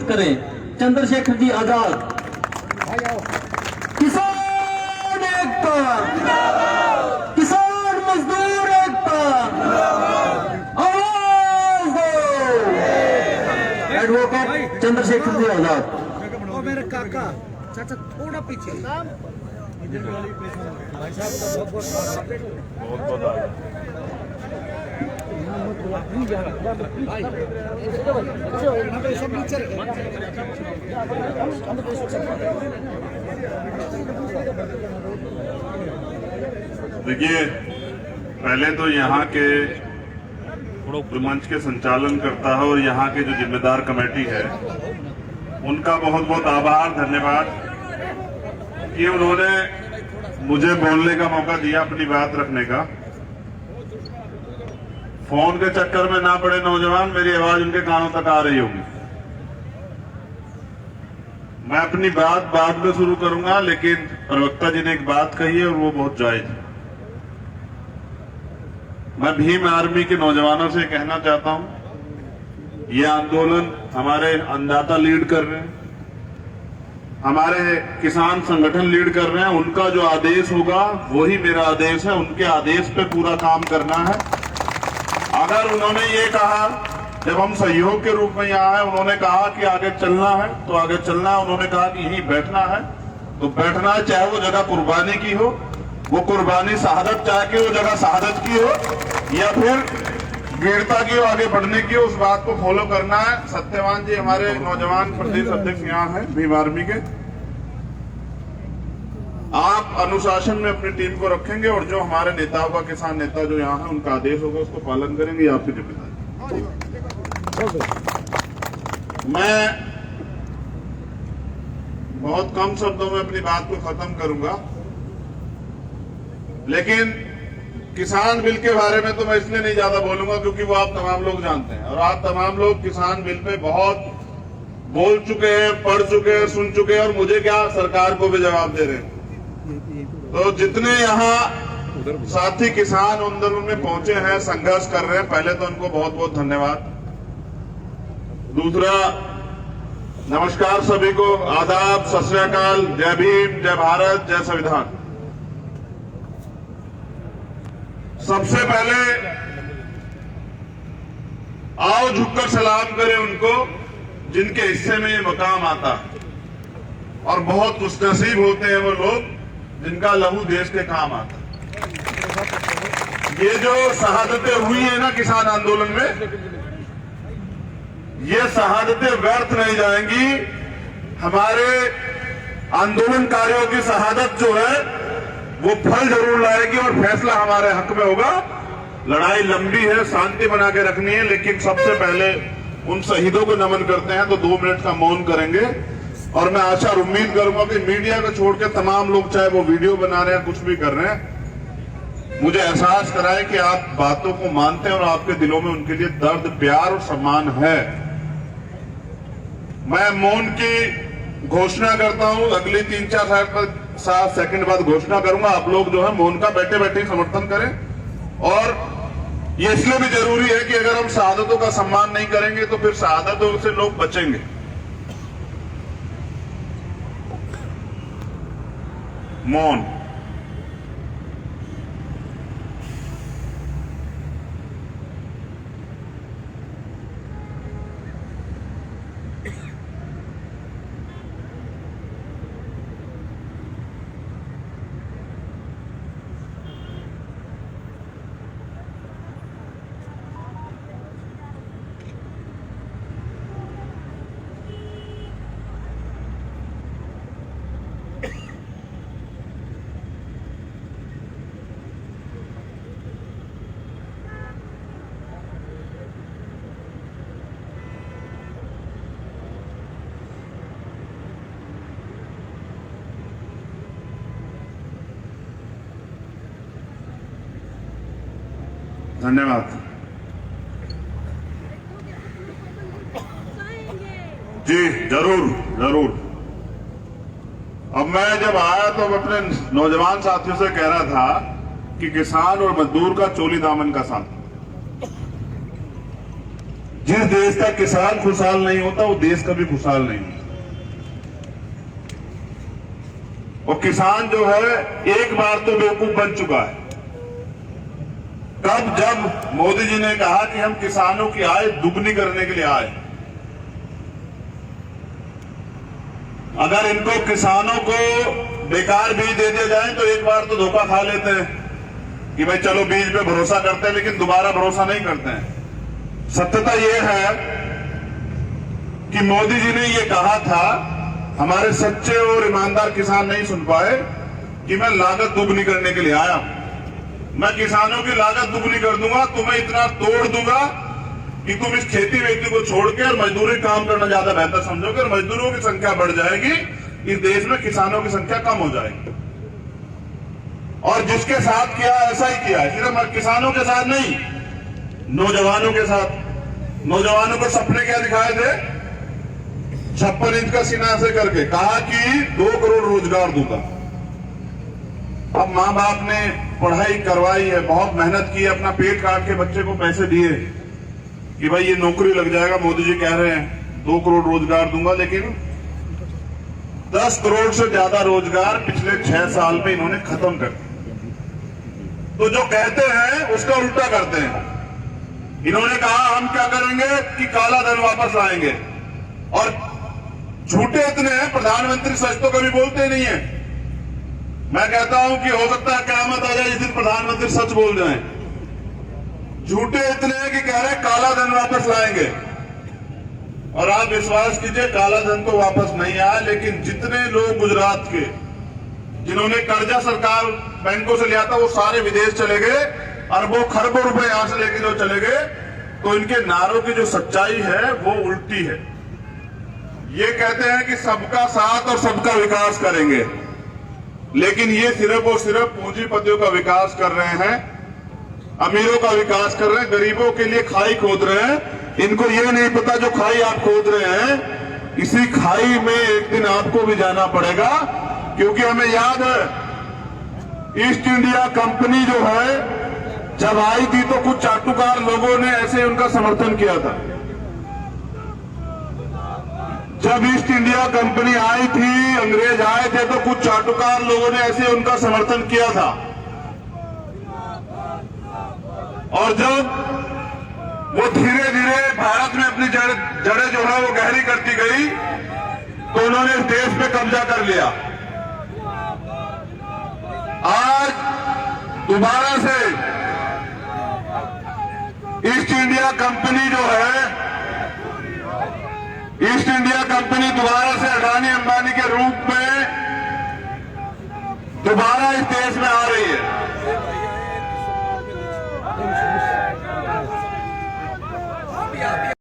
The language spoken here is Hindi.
करें। चंद्रशेखर जी आजाद। किसान एकता, किसान मजदूर एकता, आवाज दो। एडवोकेट चंद्रशेखर जी आजाद। और मेरे काका चाचा थोड़ा पीछे। भाई साहब का बहुत देखिए, पहले तो यहाँ के जो मंच के संचालन करता है और यहाँ के जो जिम्मेदार कमेटी है उनका बहुत बहुत आभार, धन्यवाद कि उन्होंने मुझे बोलने का मौका दिया, अपनी बात रखने का। फोन के चक्कर में ना पड़े नौजवान, मेरी आवाज उनके कानों तक आ रही होगी। मैं अपनी बात बाद में शुरू करूंगा, लेकिन प्रवक्ता जी ने एक बात कही है और वो बहुत जायज है। मैं भीम आर्मी के नौजवानों से कहना चाहता हूं, ये आंदोलन हमारे अन्नदाता लीड कर रहे हैं, हमारे किसान संगठन लीड कर रहे हैं। उनका जो आदेश होगा वही मेरा आदेश है, उनके आदेश पे पूरा काम करना है। अगर उन्होंने ये कहा, जब हम सहयोग के रूप में यहाँ है, उन्होंने कहा कि आगे चलना है तो आगे चलना है। उन्होंने कहा कि यहीं बैठना है तो बैठना है, चाहे वो जगह कुर्बानी की हो, वो कुर्बानी शहादत चाहे कि वो जगह शहादत की हो या फिर वीरता की हो, आगे बढ़ने की हो, उस बात को फॉलो करना है। सत्यवान जी हमारे नौजवान प्रदेश अध्यक्ष यहाँ हैं भीम आर्मी के। आप अनुशासन में अपनी टीम को रखेंगे और जो हमारे नेताओं का, किसान नेता जो यहाँ है, उनका आदेश होगा उसको पालन करेंगे, आपकी जिम्मेदारी। मैं बहुत कम शब्दों में अपनी बात को खत्म करूंगा, लेकिन किसान बिल के बारे में तो मैं इसलिए नहीं ज्यादा बोलूंगा क्योंकि वो आप तमाम लोग जानते हैं और आप तमाम लोग किसान बिल पे बहुत बोल चुके हैं, पढ़ चुके हैं, सुन चुके हैं और मुझे क्या, सरकार को भी जवाब दे रहे हैं। तो जितने यहाँ साथी किसान आंदोलन में पहुंचे हैं, संघर्ष कर रहे हैं, पहले तो उनको बहुत बहुत धन्यवाद। दूसरा, नमस्कार सभी को, आदाब, सत श्री अकाल, जय भीम, जय भारत, जय संविधान। सबसे पहले आओ झुककर सलाम करें उनको जिनके हिस्से में ये मकाम आता है और बहुत खुशनसीब होते हैं वो लोग जिनका लहू देश के काम आता है। ये जो शहादतें हुई है ना किसान आंदोलन में, ये शहादतें व्यर्थ नहीं जाएंगी। हमारे आंदोलनकारियों की शहादत जो है वो फल जरूर लाएगी और फैसला हमारे हक में होगा। लड़ाई लंबी है, शांति बना के रखनी है, लेकिन सबसे पहले उन शहीदों को नमन करते हैं तो 2 मिनट का मौन करेंगे। और मैं आशा और उम्मीद करूंगा कि मीडिया को छोड़ के तमाम लोग, चाहे वो वीडियो बना रहे हैं, कुछ भी कर रहे हैं, मुझे एहसास कराएं कि आप बातों को मानते हैं और आपके दिलों में उनके लिए दर्द, प्यार और सम्मान है। मैं मौन की घोषणा करता हूं, अगली 3-4 सेकंड बाद घोषणा करूंगा। आप लोग जो है मौन का बैठे बैठे समर्थन करें। और ये इसलिए भी जरूरी है कि अगर हम शहादतों का सम्मान नहीं करेंगे तो फिर शहादतों से लोग बचेंगे। मौन। धन्यवाद जी, जरूर जरूर। अब मैं जब आया तो अपने नौजवान साथियों से कह रहा था कि किसान और मजदूर का चोली दामन का साथ, जिस देश का किसान खुशहाल नहीं होता वो देश कभी खुशहाल नहीं होता। और किसान जो है एक बार तो बेवकूफ बन चुका है। कब? जब मोदी जी ने कहा कि हम किसानों की आय दुगनी करने के लिए आए। अगर इनको किसानों को बेकार बीज दे दिया जाए तो एक बार तो धोखा खा लेते हैं कि भाई चलो बीज पे भरोसा करते हैं, लेकिन दोबारा भरोसा नहीं करते हैं। सत्यता यह है कि मोदी जी ने यह कहा था, हमारे सच्चे और ईमानदार किसान नहीं सुन पाए कि मैं लागत दुगनी करने के लिए आया। मैं किसानों की लागत दुगनी कर दूंगा, तुम्हें इतना तोड़ दूंगा कि तुम इस खेती वेती को छोड़ के और मजदूरी काम करना ज्यादा बेहतर समझोगे और मजदूरों की संख्या बढ़ जाएगी, इस देश में किसानों की संख्या कम हो जाएगी। और जिसके साथ किया ऐसा ही किया, सिर्फ किसानों के साथ नहीं, नौजवानों के साथ। नौजवानों को सपने क्या दिखाए थे? 56 इंच का सीना से करके कहा कि 2 करोड़ रोजगार दूंगा। अब मां बाप ने पढ़ाई करवाई है, बहुत मेहनत की है, अपना पेट काट के बच्चे को पैसे दिए कि भाई ये नौकरी लग जाएगा। मोदी जी कह रहे हैं 2 करोड़ रोजगार दूंगा, लेकिन 10 करोड़ से ज्यादा रोजगार पिछले 6 साल में इन्होंने खत्म कर दिया। तो जो कहते हैं उसका उल्टा करते हैं। इन्होंने कहा हम क्या करेंगे कि काला धन वापस लाएंगे, और झूठे इतने हैं, प्रधानमंत्री सच तो कभी बोलते नहीं है। मैं कहता हूं कि हो सकता है क़यामत आ जाए जिस दिन प्रधानमंत्री सच बोल जाएं। झूठे इतने हैं कि कह रहे हैं काला धन वापस लाएंगे, और आप विश्वास कीजिए काला धन तो वापस नहीं आया। लेकिन जितने लोग गुजरात के जिन्होंने कर्जा सरकार बैंकों से लिया था वो सारे विदेश चले गए, अरबों खरबों रुपए यहां से लेके जो चले गए। तो इनके नारों की जो सच्चाई है वो उल्टी है। ये कहते हैं कि सबका साथ और सबका विकास करेंगे, लेकिन ये सिर्फ और सिर्फ पूंजीपतियों का विकास कर रहे हैं, अमीरों का विकास कर रहे हैं, गरीबों के लिए खाई खोद रहे हैं। इनको ये नहीं पता जो खाई आप खोद रहे हैं, इसी खाई में एक दिन आपको भी जाना पड़ेगा। क्योंकि हमें याद है ईस्ट इंडिया कंपनी जो है जब आई थी तो कुछ चाटुकार लोगों ने ऐसे उनका समर्थन किया था। जब ईस्ट इंडिया कंपनी आई थी, अंग्रेज आए थे, तो कुछ चाटुकार लोगों ने ऐसे उनका समर्थन किया था। और जब वो धीरे धीरे भारत में अपनी जड़ें जो है वो गहरी करती गई, तो उन्होंने इस देश पे कब्जा कर लिया। आज दोबारा से ईस्ट इंडिया कंपनी जो है, ईस्ट इंडिया कंपनी दोबारा से अडानी अंबानी के रूप में दोबारा इस देश में